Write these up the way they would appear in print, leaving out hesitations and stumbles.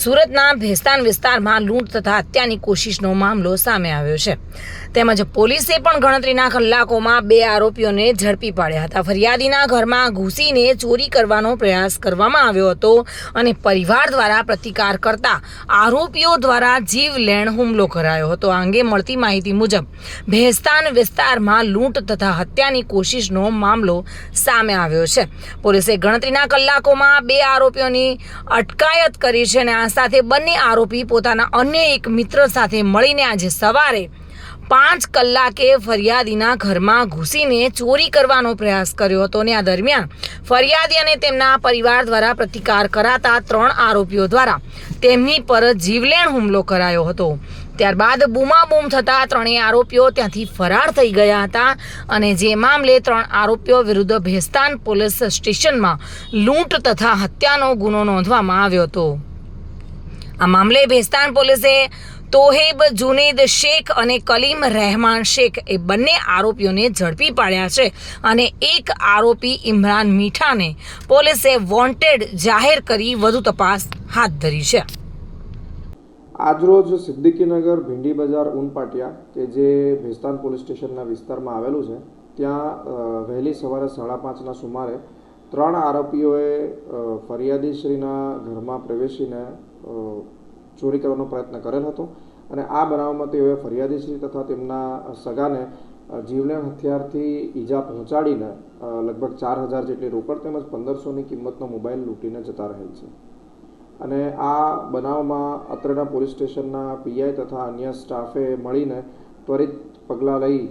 સુરતના ભેસ્તાન વિસ્તારમાં લૂંટ તથા હત્યાની કોશિશનો મામલો સામે આવ્યો છે। તેમજ પોલીસે પણ ગણતરીના કલાકોમાં 2 આરોપીઓને ઝડપી પાડ્યા હતા। ફરિયાદીના ઘરમાં ઘૂસીને ચોરી કરવાનો પ્રયાસ કરવામાં આવ્યો હતો અને પરિવાર દ્વારા પ્રતિકાર કરતા આરોપીઓ દ્વારા જીવલેણ હુમલો કરાયો હતો। આ અંગે મળતી માહિતી મુજબ ભેસ્તાન વિસ્તારમાં લૂંટ તથા હત્યાની કોશિશનો મામલો સામે આવ્યો છે। પોલીસે ગણતરીના કલાકોમાં 2 આરોપીઓની અટકાયત કરી છે અને આ સાથે બંને આરોપી પોતાના અન્ય એક મિત્ર સાથે મળીને આજે સવારે 5 કલાકે ફરિયાદીના ઘરમાં ઘૂસીને ચોરી કરવાનો પ્રયાસ કર્યો હતો અને આ દરમિયાન ફરિયાદી અને તેમના પરિવાર દ્વારા પ્રતિકાર કરાતા 3 આરોપીઓ દ્વારા તેમની પર જીવલેણ હુમલો કરાયો હતો। ત્યારબાદ બૂમાબૂમ થતાં 3 આરોપીઓ ત્યાંથી ફરાર થઈ ગયા હતા અને જે મામલે 3 આરોપીઓ વિરુદ્ધ ભેસ્તાન પોલીસ સ્ટેશનમાં લૂંટ તથા હત્યાનો ગુનો નોંધવામાં આવ્યો હતો। આ મામલે ભેસ્તાન પોલીસે તોહેબ જુનેદ શેખ અને કલીમ રહેમાન શેખ એ બંને આરોપીઓને ઝડપી પાડ્યા છે અને એક આરોપી ઇમરાન મીઠાને પોલીસે વોન્ટેડ જાહેર કરી વધુ તપાસ હાથ ધરી છે। આજરોજ સિદ્દીકીનગર ભીંડી બજાર ઉનપાટિયા કે જે ભેસ્તાન પોલીસ સ્ટેશનના વિસ્તારમાં આવેલું છે ત્યાં વહેલી સવારે 5:30ના સુમારે 3 આરોપીઓએ ફરિયાદીશ્રીના ઘરમાં પ્રવેશીને ચોરી કરવાનો પ્રયત્ન કરેલ હતો અને આ બનાવમાં તેઓએ ફરિયાદીશ્રી તથા તેમના સગાને જીવલેણ હથિયારથી ઈજા પહોંચાડીને લગભગ 4000 જેટલી રોકડ તેમજ 1500ની કિંમતનો મોબાઈલ લૂંટીને જતા રહેલ છે અને આ બનાવમાં અત્રેના પોલીસ સ્ટેશનના પીઆઈ તથા અન્ય સ્ટાફે મળીને ત્વરિત પગલાં લઈ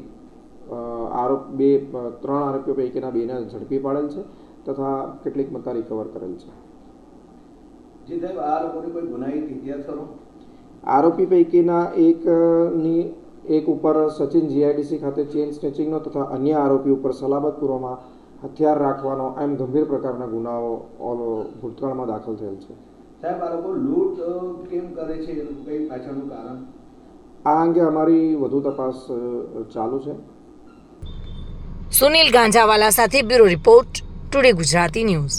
3 આરોપીઓ પૈકીના 2ને ઝડપી પાડેલ છે તથા કેટલીક મત્તા રિકવર કરેલ છે। જી સાહેબ, આ લોકોને કોઈ ગુનાહિત ઇતિહાસ ખરો? આરોપી પૈકીના એક ઉપર સચિન જીઆઈડીસી ખાતે ચેઇન સ્નેચિંગનો તથા અન્ય આરોપી ઉપર સલામતપૂર્વમાં હથિયાર રાખવાનો એમ ગંભીર પ્રકારના ગુનાઓ ભૂતકાળમાં દાખલ થયેલ છે। સાહેબ, આ લોકો લૂંટ કેમ કરે છે, કઈ પાછળનું કારણ? આ અંગે અમારી વધુ તપાસ ચાલુ છે। સુનિલ ગાંજાવાલા સાથે bureau report, today Gujarati news.